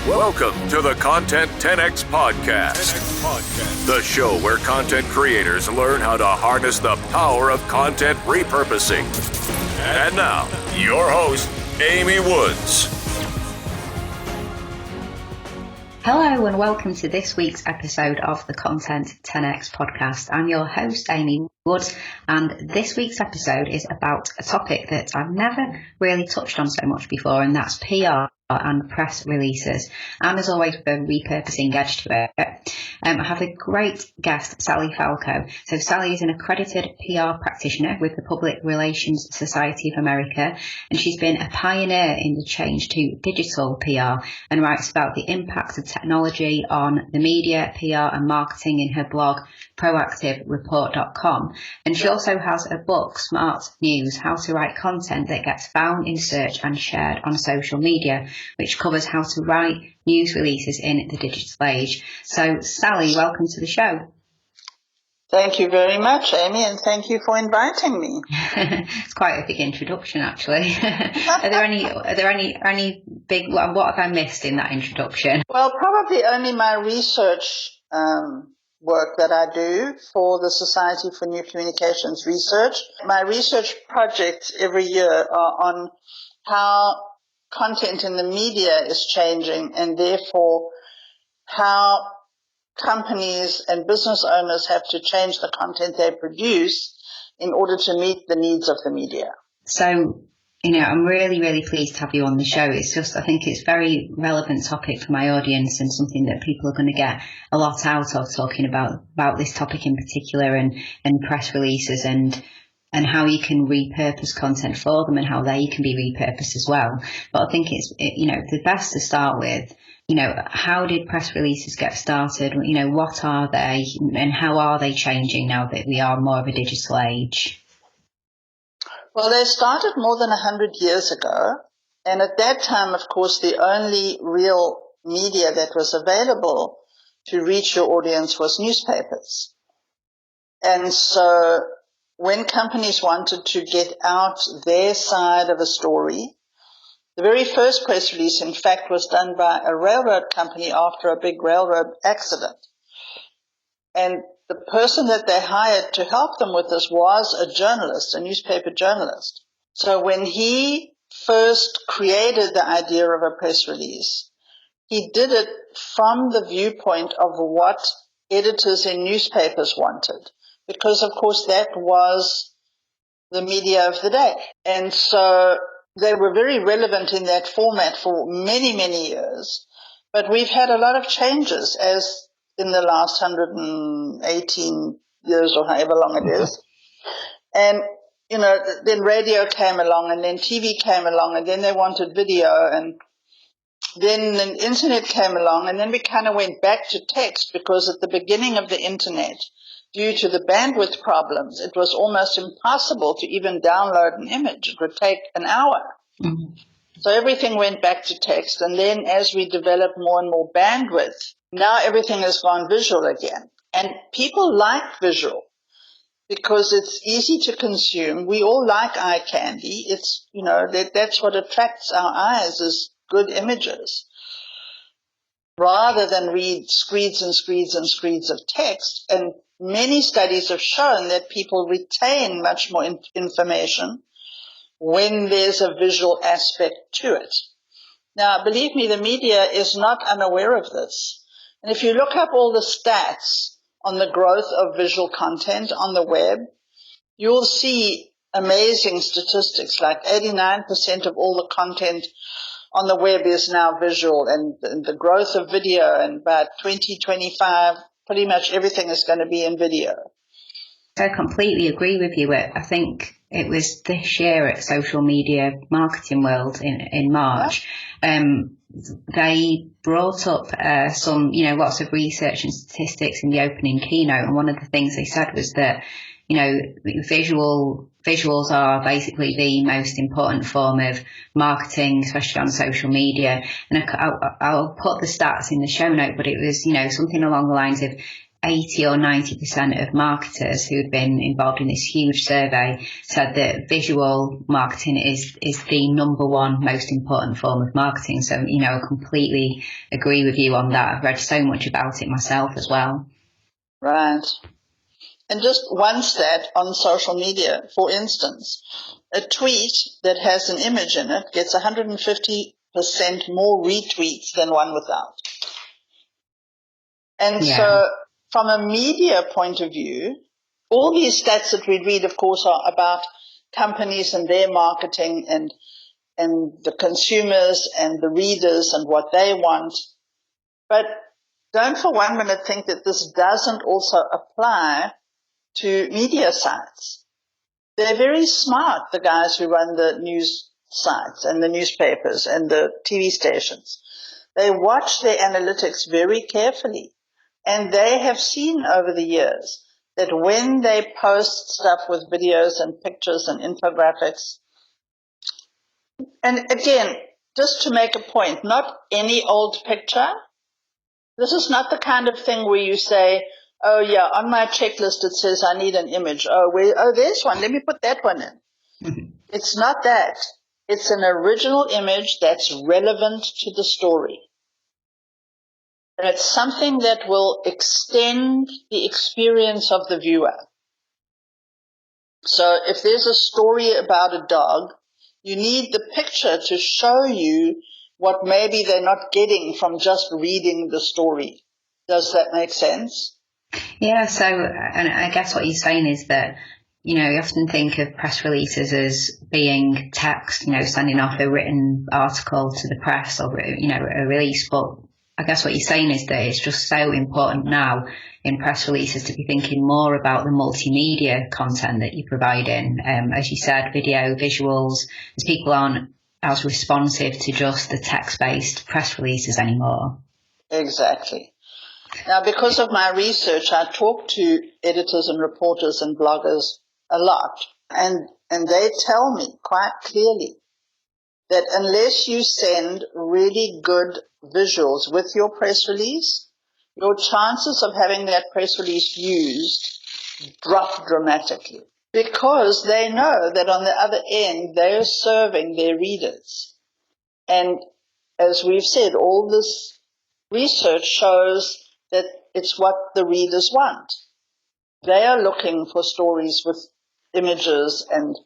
Welcome to the Content 10X Podcast. The show where content creators learn how to harness the power of content repurposing. And now, your host, Amy Woods. Hello and welcome to this week's episode of the Content 10X Podcast. I'm your host, Amy Woods, and this week's episode is about a topic that I've never really touched on so much before, and that's PR and press releases. And as always, the repurposing edge to it. I have a great guest, Sally Falkow. So Sally is an accredited PR practitioner with the Public Relations Society of America, and she's been a pioneer in the change to digital PR and writes about the impact of technology on the media, PR and marketing in her blog, proactivereport.com. And she also has a book, Smart News, How to Write Content That Gets Found in Search and Shared on Social Media, which covers how to write news releases in the digital age. So, Sally, welcome to the show. Thank you very much, Amy, and thank you for inviting me. It's quite a big introduction, actually. Are there any big? What have I missed in that introduction? Well, probably only my research work that I do for the Society for New Communications Research. My research projects every year are on how content in the media is changing, and therefore how companies and business owners have to change the content they produce in order to meet the needs of the media. So, I'm really, really pleased to have you on the show. It's just, I think it's a very relevant topic for my audience and something that people are going to get a lot out of talking about this topic in particular, and press releases and how you can repurpose content for them and how they can be repurposed as well. But I think it's the best to start with, how did press releases get started? What are they and how are they changing now that we are more of a digital age? Well, they started more than 100 years ago. And at that time, of course, the only real media that was available to reach your audience was newspapers. And so when companies wanted to get out their side of a story, the very first press release, in fact, was done by a railroad company after a big railroad accident. And the person that they hired to help them with this was a journalist, a newspaper journalist. So when he first created the idea of a press release, he did it from the viewpoint of what editors in newspapers wanted, because, of course, that was the media of the day. And so they were very relevant in that format for many, many years. But we've had a lot of changes as in the last 118 years or however long it is. And, then radio came along and then TV came along and then they wanted video and then the internet came along and then we kind of went back to text because at the beginning of the internet, due to the bandwidth problems, it was almost impossible to even download an image. It would take an hour. Mm-hmm. So everything went back to text. And then as we developed more and more bandwidth, now everything has gone visual again. And people like visual because it's easy to consume. We all like eye candy. It's, that's what attracts our eyes is good images, rather than read screeds and screeds and screeds of text. And many studies have shown that people retain much more information when there's a visual aspect to it. Now, believe me, the media is not unaware of this. And if you look up all the stats on the growth of visual content on the web, you'll see amazing statistics, like 89% of all the content on the web is now visual, and the growth of video, and by 2025, pretty much everything is going to be in video. I completely agree with you. I think it was this year at Social Media Marketing World in March. They brought up some, lots of research and statistics in the opening keynote. And one of the things they said was that, visuals are basically the most important form of marketing, especially on social media. And I'll put the stats in the show note, but it was, something along the lines of 80 or 90% of marketers who'd been involved in this huge survey said that visual marketing is the number one most important form of marketing. So, I completely agree with you on that. I've read so much about it myself as well. Right. And just one stat on social media, for instance, a tweet that has an image in it gets 150% more retweets than one without. And so from a media point of view, all these stats that we read, of course, are about companies and their marketing and the consumers and the readers and what they want. But don't for 1 minute think that this doesn't also apply to media sites. They're very smart, the guys who run the news sites and the newspapers and the TV stations. They watch their analytics very carefully. And they have seen over the years that when they post stuff with videos and pictures and infographics, and again, just to make a point, not any old picture. This is not the kind of thing where you say, oh yeah, on my checklist it says I need an image. Oh, there's one. Let me put that one in. Mm-hmm. It's not that. It's an original image that's relevant to the story. And it's something that will extend the experience of the viewer. So if there's a story about a dog, you need the picture to show you what maybe they're not getting from just reading the story. Does that make sense? Yeah, so, and I guess what you're saying is that, you often think of press releases as being text, sending off a written article to the press or, a release, but I guess what you're saying is that it's just so important now in press releases to be thinking more about the multimedia content that you're providing. As you said, video, visuals, as people aren't as responsive to just the text-based press releases anymore. Exactly. Now, because of my research, I talk to editors and reporters and bloggers a lot, and they tell me quite clearly that unless you send really good visuals with your press release, your chances of having that press release used drop dramatically, because they know that on the other end, they're serving their readers. And as we've said, all this research shows that it's what the readers want. They are looking for stories with images and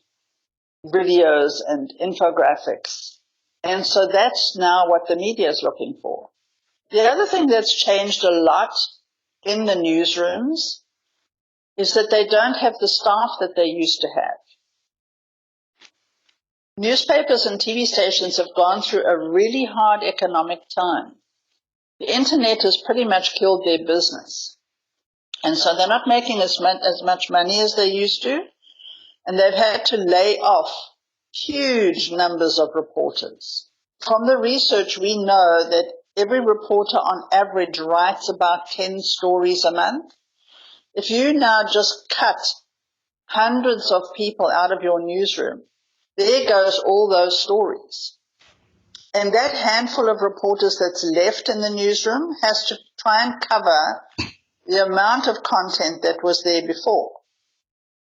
videos and infographics. And so that's now what the media is looking for. The other thing that's changed a lot in the newsrooms is that they don't have the staff that they used to have. Newspapers and TV stations have gone through a really hard economic time. The internet has pretty much killed their business. And so they're not making as much money as they used to, and they've had to lay off huge numbers of reporters. From the research, we know that every reporter on average writes about 10 stories a month. If you now just cut hundreds of people out of your newsroom, there goes all those stories. And that handful of reporters that's left in the newsroom has to try and cover the amount of content that was there before.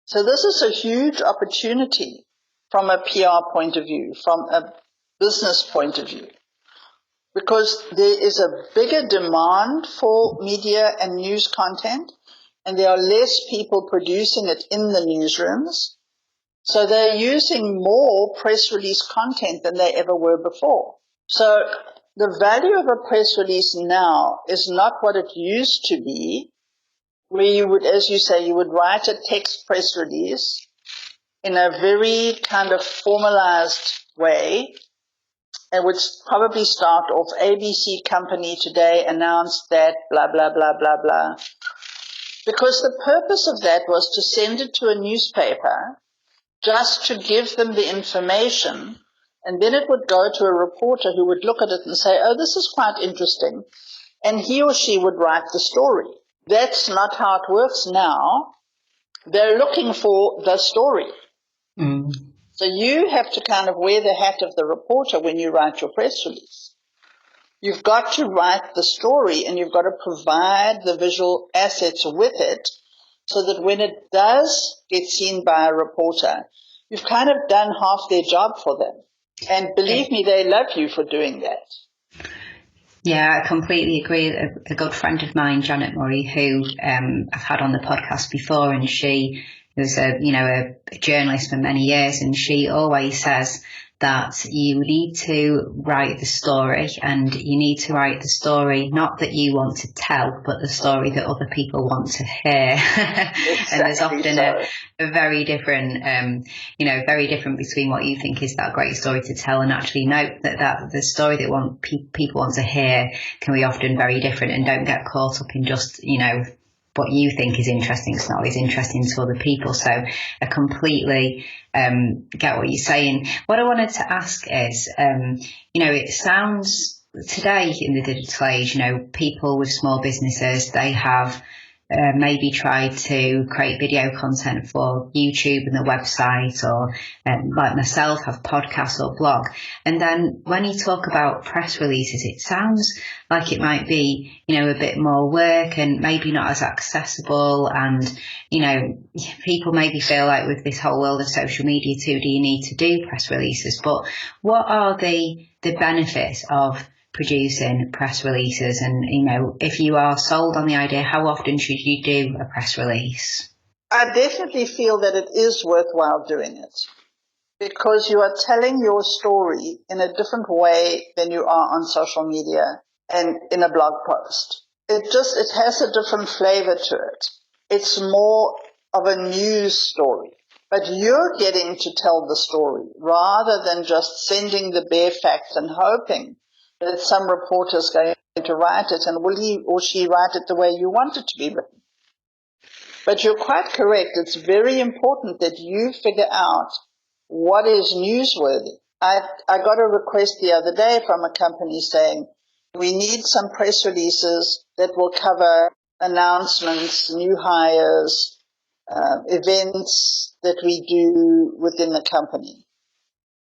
So this is a huge opportunity from a PR point of view, from a business point of view, because there is a bigger demand for media and news content, and there are less people producing it in the newsrooms. So they're using more press release content than they ever were before. So the value of a press release now is not what it used to be, where you would, as you say, you would write a text press release in a very kind of formalized way. It would probably start off, ABC company today announced that, blah, blah, blah, blah, blah. Because the purpose of that was to send it to a newspaper just to give them the information, and then it would go to a reporter who would look at it and say, oh, this is quite interesting, and he or she would write the story. That's not how it works now. They're looking for the story. Mm. So you have to kind of wear the hat of the reporter when you write your press release. You've got to write the story and you've got to provide the visual assets with it so that when it does get seen by a reporter, you've kind of done half their job for them. And believe me, they love you for doing that. Yeah, I completely agree. A good friend of mine, Janet Murray, who I've had on the podcast before, and she was a journalist for many years, and she always says that you need to write the story, and you need to write the story not that you want to tell, but the story that other people want to hear. Exactly. And there's often a very different, very different between what you think is that great story to tell, and actually note that the story that people want to hear can be often very different, and don't get caught up in just, what you think is interesting. It's not always interesting to other people. So I completely get what you're saying. What I wanted to ask is, it sounds today in the digital age, people with small businesses, they have maybe tried to create video content for YouTube and the website, or like myself, have podcasts or blog. And then when you talk about press releases, it sounds like it might be, a bit more work and maybe not as accessible. And, people maybe feel like with this whole world of social media too, do you need to do press releases? But what are the benefits of producing press releases? And, if you are sold on the idea, how often should you do a press release? I definitely feel that it is worthwhile doing it because you are telling your story in a different way than you are on social media and in a blog post. It has a different flavor to it. It's more of a news story, but you're getting to tell the story rather than just sending the bare facts and hoping that some reporter is going to write it, and will he or she write it the way you want it to be written. But you're quite correct. It's very important that you figure out what is newsworthy. I got a request the other day from a company saying, we need some press releases that will cover announcements, new hires, events that we do within the company.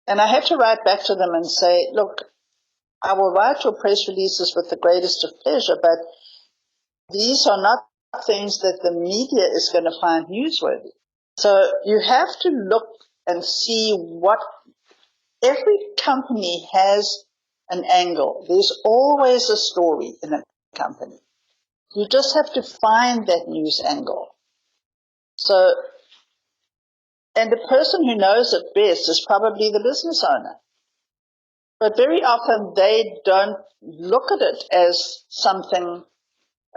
And I had to write back to them and say, look, I will write your press releases with the greatest of pleasure, but these are not things that the media is going to find newsworthy. So you have to look and see what every company has an angle. There's always a story in a company. You just have to find that news angle. So, and the person who knows it best is probably the business owner. But very often they don't look at it as something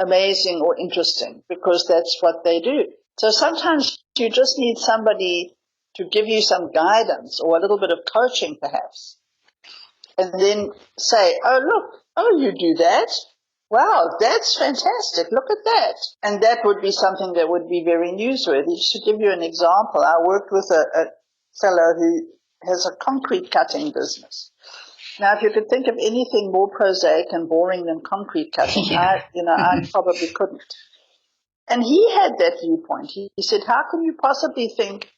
amazing or interesting because that's what they do. So sometimes you just need somebody to give you some guidance or a little bit of coaching perhaps. And then say, oh, look, oh, you do that? Wow, that's fantastic. Look at that. And that would be something that would be very newsworthy. To give you an example, I worked with a fellow who has a concrete cutting business. Now, if you could think of anything more prosaic and boring than concrete cutting, I probably couldn't. And he had that viewpoint. He said, how can you possibly think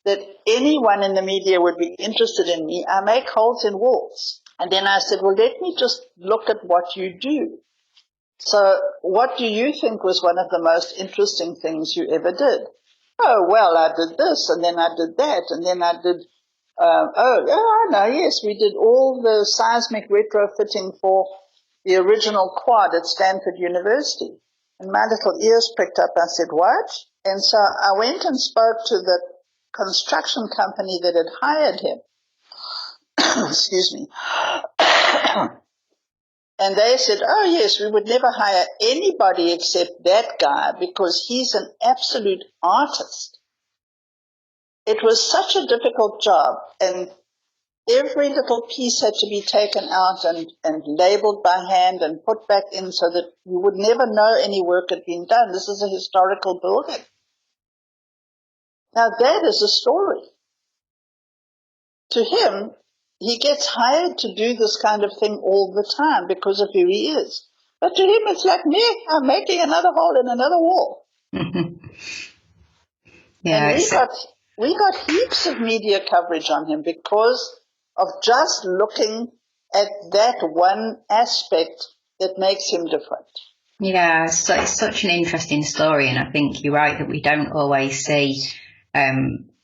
that anyone in the media would be interested in me? I make holes in walls. And then I said, well, let me just look at what you do. So what do you think was one of the most interesting things you ever did? Oh, well, I did this, and then I did that, and then I did yes, we did all the seismic retrofitting for the original quad at Stanford University. And my little ears pricked up. I said, what? And so I went and spoke to the construction company that had hired him. Excuse me. And they said, oh, yes, we would never hire anybody except that guy because he's an absolute artist. It was such a difficult job, and every little piece had to be taken out and labeled by hand and put back in so that you would never know any work had been done. This is a historical building. Now that is a story. To him, he gets hired to do this kind of thing all the time because of who he is. But to him, it's like me, I'm making another hole in another wall. Yeah, and we got heaps of media coverage on him because of just looking at that one aspect that makes him different. Yeah, so it's such an interesting story, and I think you're right that we don't always see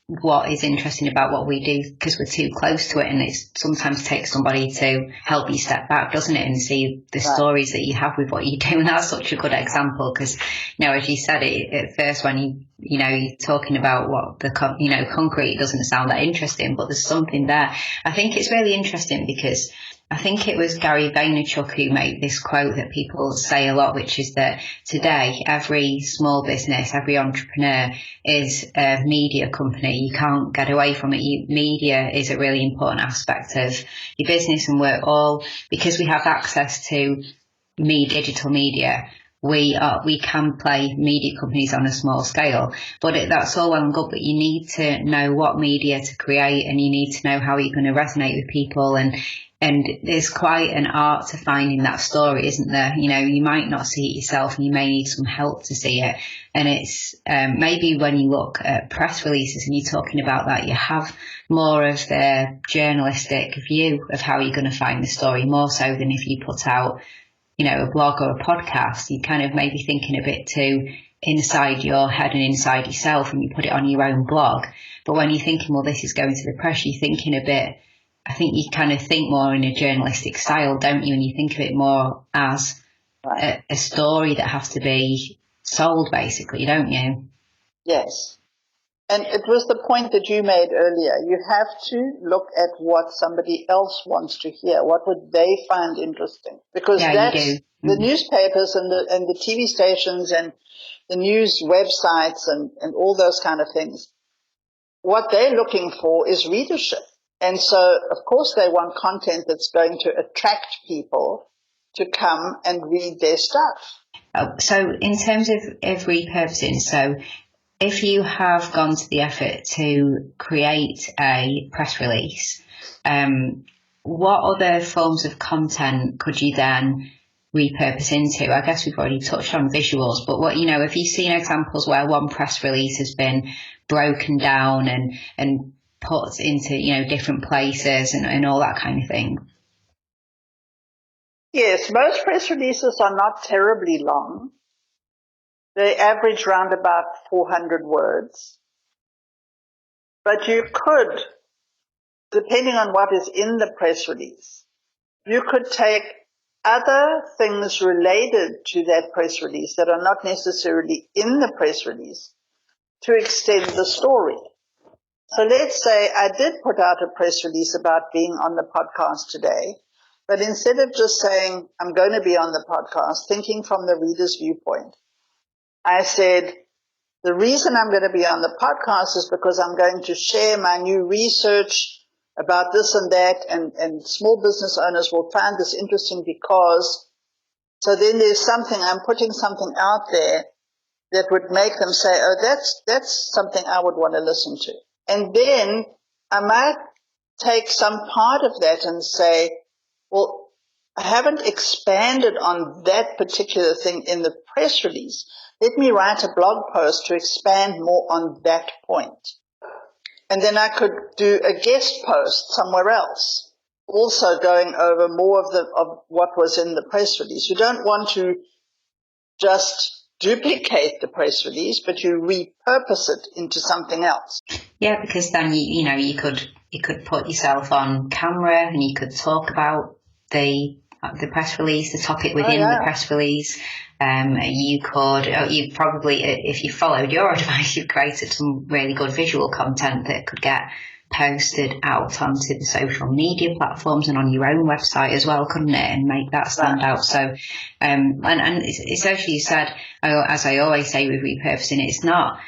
what is interesting about what we do because we're too close to it, and it sometimes takes somebody to help you step back, doesn't it, and see the stories that you have with what you do. And that's such a good example because, as you said it at first, when you're talking about what concrete doesn't sound that interesting, but there's something there. I think it's really interesting because I think it was Gary Vaynerchuk who made this quote that people say a lot, which is that today every small business, every entrepreneur is a media company. You can't get away from it. Media is a really important aspect of your business, and we're all, because we have access to digital media, we can play media companies on a small scale, but that's all well and good, but you need to know what media to create, and you need to know how you're going to resonate with people, and there's quite an art to finding that story, isn't there? You might not see it yourself, and you may need some help to see it. And it's maybe when you look at press releases and you're talking about that, you have more of the journalistic view of how you're going to find the story, more so than if you put out, a blog or a podcast. You kind of maybe thinking a bit too inside your head and inside yourself, and you put it on your own blog. But when you're thinking, well, this is going to the press, you're thinking a bit, I think you kind of think more in a journalistic style, don't you? And you think of it more as a story that has to be sold, basically, don't you? Yes. And it was the point that you made earlier. You have to look at what somebody else wants to hear. What would they find interesting? Because that's the newspapers and the TV stations and the news websites and all those kind of things. What they're looking for is readership. And so, of course, they want content that's going to attract people to come and read their stuff. So in terms of repurposing, so if you have gone to the effort to create a press release, what other forms of content could you then repurpose into? I guess we've already touched on visuals, but have you seen examples where one press release has been broken down and put into, different places and all that kind of thing? Yes, most press releases are not terribly long. They average around about 400 words. But you could, depending on what is in the press release, you could take other things related to that press release that are not necessarily in the press release to extend the story. So let's say I did put out a press release about being on the podcast today, but instead of just saying I'm going to be on the podcast, thinking from the reader's viewpoint, I said, the reason I'm going to be on the podcast is because I'm going to share my new research about this and that, and small business owners will find this interesting because, so then there's something, I'm putting something out there that would make them say, oh, that's something I would want to listen to. And then I might take some part of that and say, well, I haven't expanded on that particular thing in the press release. Let me write a blog post to expand more on that point. And then I could do a guest post somewhere else, also going over more of what was in the press release. You don't want to just duplicate the press release, but you repurpose it into something else. Yeah, because then you could put yourself on camera and you could talk about the press release, the topic within the press release. You probably, if you followed your advice, you've created some really good visual content that could get posted out onto the social media platforms and on your own website as well, couldn't it? And make that stand out. So, and it's as you said, as I always say with repurposing, it's not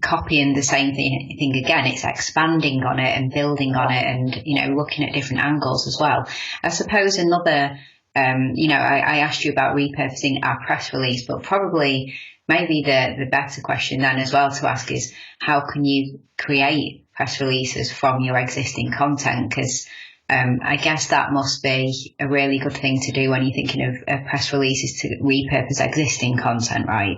copying the same thing again. It's expanding on it and building on it, and looking at different angles as well. I suppose another, I asked you about repurposing our press release, but probably maybe the better question then as well to ask is, how can you create press releases from your existing content? Because I guess that must be a really good thing to do when you're thinking of press releases, to repurpose existing content, right?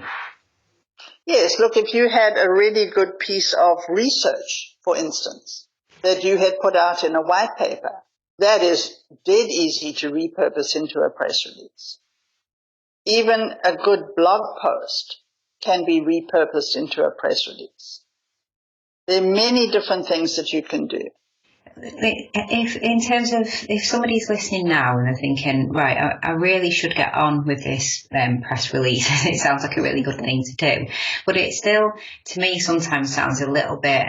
Yes, look, if you had a really good piece of research, for instance, that you had put out in a white paper, that is dead easy to repurpose into a press release. Even a good blog post can be repurposed into a press release. There are many different things that you can do. If in terms of if somebody's listening now and they're thinking, right, I really should get on with this press release, it sounds like a really good thing to do, but it still, to me, sometimes sounds a little bit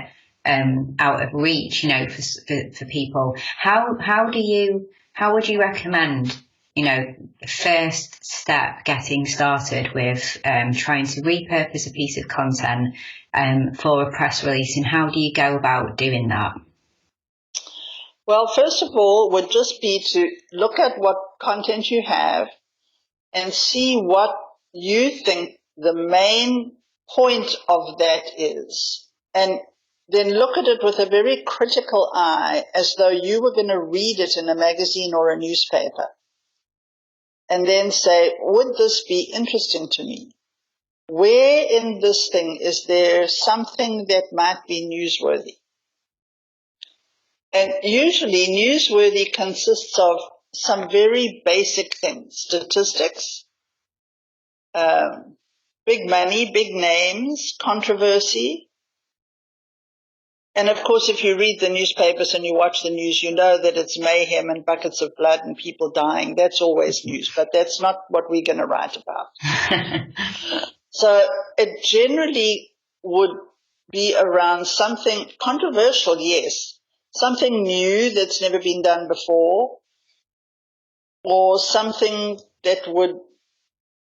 out of reach, for people. How would you recommend, the first step getting started with trying to repurpose a piece of content for a press release, and how do you go about doing that? Well, first of all, would just be to look at what content you have and see what you think the main point of that is. And then look at it with a very critical eye, as though you were going to read it in a magazine or a newspaper. And then say, would this be interesting to me? Where in this thing is there something that might be newsworthy? And usually newsworthy consists of some very basic things: statistics, big money, big names, controversy. And of course, if you read the newspapers and you watch the news, you know that it's mayhem and buckets of blood and people dying. That's always news, but that's not what we're going to write about. So it generally would be around something controversial, yes. Something new that's never been done before, or something that would,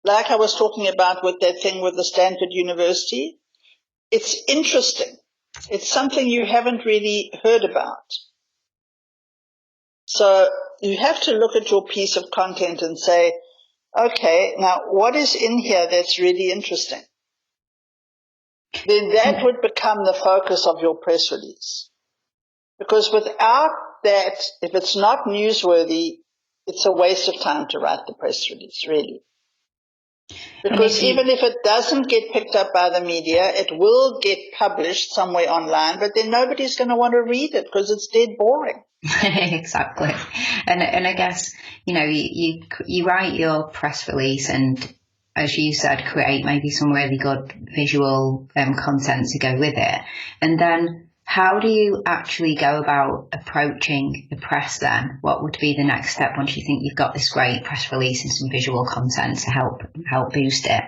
like I was talking about with that thing with the Stanford University, it's interesting. It's something you haven't really heard about. So you have to look at your piece of content and say, okay, now what is in here that's really interesting? Then that would become the focus of your press release. Because without that, if it's not newsworthy, it's a waste of time to write the press release, really. Because even if it doesn't get picked up by the media, it will get published somewhere online, but then nobody's going to want to read it because it's dead boring. Exactly. And I guess, you write your press release and, as you said, create maybe some really good visual content to go with it. And then how do you actually go about approaching the press then? What would be the next step once you think you've got this great press release and some visual content to help boost it?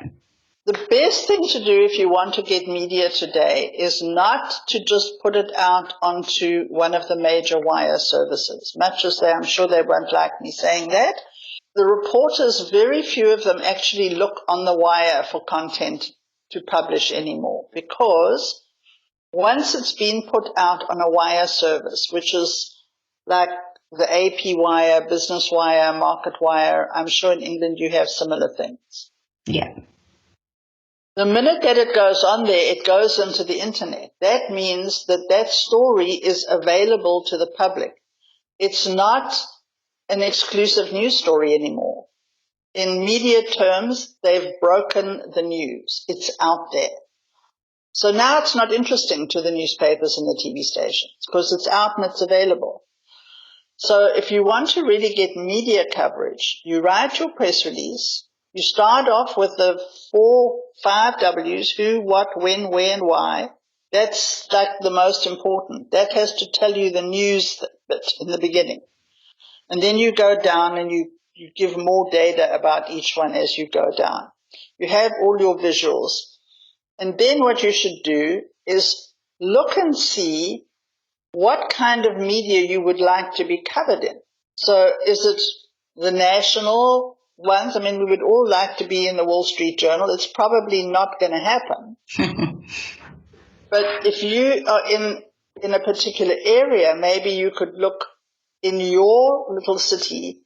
The best thing to do if you want to get media today is not to just put it out onto one of the major wire services. Much as I'm sure they won't like me saying that. The reporters, very few of them actually look on the wire for content to publish anymore, because once it's been put out on a wire service, which is like the AP wire, business wire, market wire, I'm sure in England you have similar things. Yeah. The minute that it goes on there, it goes into the internet. That means that story is available to the public. It's not an exclusive news story anymore. In media terms, they've broken the news. It's out there. So now it's not interesting to the newspapers and the TV stations because it's out and it's available. So if you want to really get media coverage, you write your press release. You start off with the 5 W's: who, what, when, where, and why. That's like the most important. That has to tell you the news bit in the beginning. And then you go down and you give more data about each one as you go down. You have all your visuals. And then what you should do is look and see what kind of media you would like to be covered in. So is it the national ones? I mean, we would all like to be in the Wall Street Journal. It's probably not going to happen. But if you are in a particular area, maybe you could look in your little city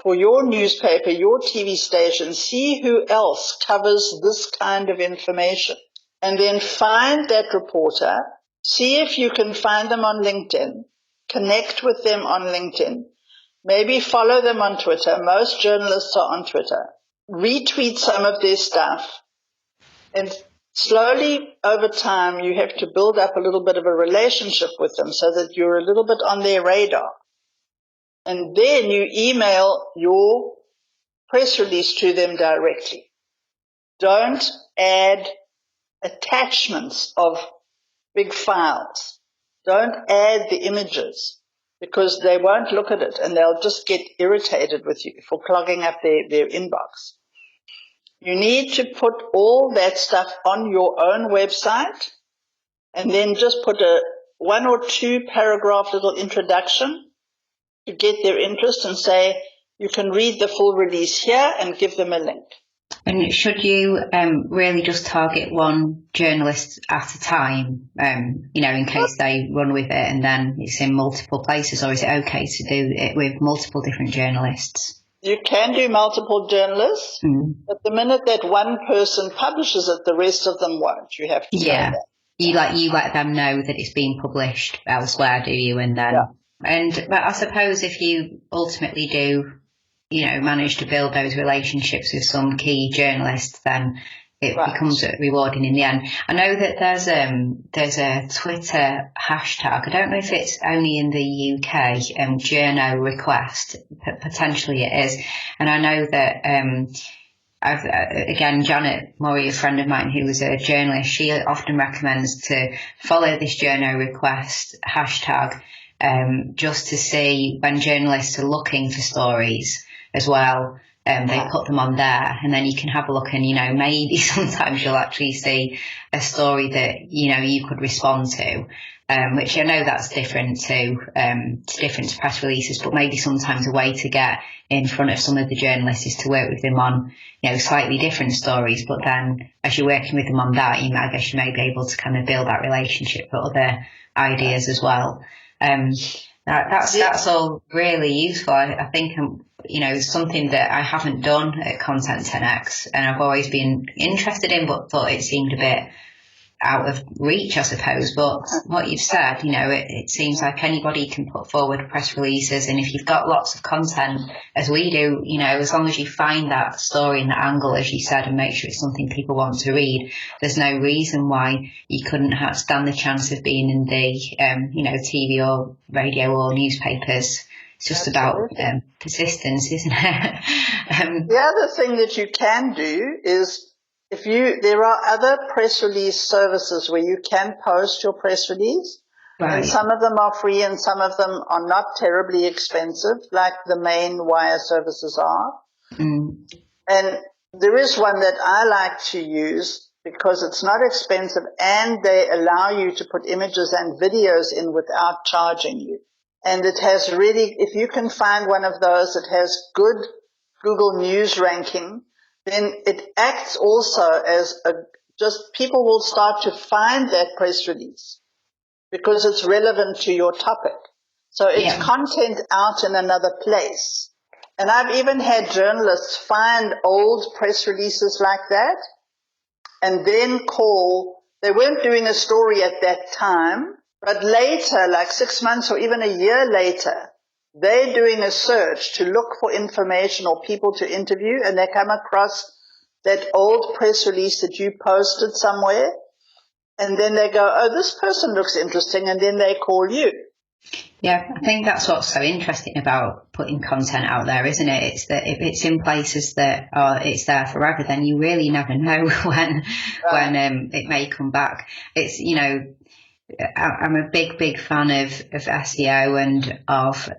for your newspaper, your TV station, see who else covers this kind of information. And then find that reporter, see if you can find them on LinkedIn, connect with them on LinkedIn, maybe follow them on Twitter. Most journalists are on Twitter. Retweet some of their stuff. And slowly over time, you have to build up a little bit of a relationship with them so that you're a little bit on their radar. and then you email your press release to them directly. Don't add attachments of big files. Don't add the images, because they won't look at it and they'll just get irritated with you for clogging up their inbox. You need to put all that stuff on your own website, and then just put a 1 or 2 paragraph little introduction to get their interest, and say, you can read the full release here, and give them a link. And should you really just target one journalist at a time, in case they run with it and then it's in multiple places, or is it okay to do it with multiple different journalists? You can do multiple journalists, but the minute that one person publishes it, the rest of them won't. You have to say that. You let them know that it's being published elsewhere, do you? And then, but I suppose if you ultimately do, manage to build those relationships with some key journalists, then it becomes rewarding in the end. I know that there's a Twitter hashtag. I don't know if it's only in the UK, journo request. Potentially it is. And I know that, again, Janet Murray, a friend of mine who was a journalist, she often recommends to follow this journo request hashtag, just to see when journalists are looking for stories as well. They put them on there, and then you can have a look, and maybe sometimes you'll actually see a story that you could respond to, which I know that's different to press releases, but maybe sometimes a way to get in front of some of the journalists is to work with them on slightly different stories. But then as you're working with them on that, I guess you may be able to kind of build that relationship with other ideas as well. That's all really useful. I think something that I haven't done at Content 10X, and I've always been interested in, but thought it seemed a bit out of reach, I suppose. But what you've said, it seems like anybody can put forward press releases, and if you've got lots of content, as we do, as long as you find that story and that angle, as you said, and make sure it's something people want to read, there's no reason why you couldn't stand the chance of being in the, TV or radio or newspapers. It's just about persistence, isn't it? The other thing that you can do is, there are other press release services where you can post your press release. Right. And some of them are free and some of them are not terribly expensive, like the main wire services are. And there is one that I like to use because it's not expensive, and they allow you to put images and videos in without charging you. And it has really, if you can find one of those that has good Google News ranking, then it acts also as people will start to find that press release because it's relevant to your topic. So it's content out in another place. And I've even had journalists find old press releases like that and then they weren't doing a story at that time, but later, like 6 months or even a year later, they're doing a search to look for information or people to interview, and they come across that old press release that you posted somewhere, and then they go, oh, this person looks interesting, and then they call you. Yeah, I think that's what's so interesting about putting content out there, isn't it? It's that if it's in places that it's there forever, then you really never know when it may come back. It's, I'm a big fan of SEO and of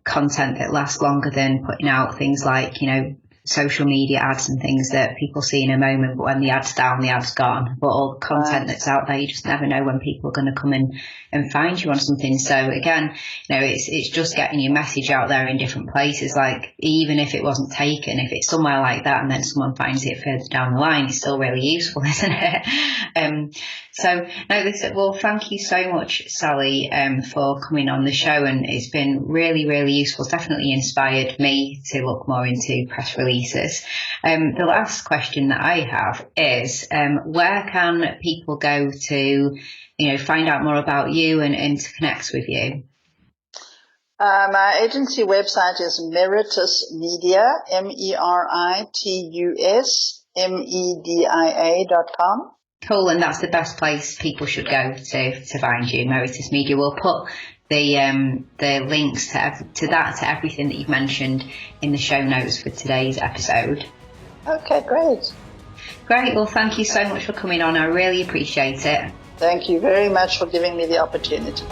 content that lasts longer than putting out things like, social media ads and things that people see in a moment, but when the ad's down, the ad's gone. But all the content that's out there, you just never know when people are going to come in and find you on something. So again, it's just getting your message out there in different places. Like, even if it wasn't taken, if it's somewhere like that and then someone finds it further down the line, it's still really useful, isn't it? Well, thank you so much, Sally, for coming on the show, and it's been really, really useful. It's definitely inspired me to look more into press releases. The last question that I have is, where can people go to, find out more about you and to connect with you? My agency website is Meritus Media, MERITUSMEDIA.com. Cool, and that's the best place people should go to find you, Meritus Media. We'll put the links to everything that you've mentioned in the show notes for today's episode. Okay, great. Great. Well, thank you so much for coming on. I really appreciate it. Thank you very much for giving me the opportunity.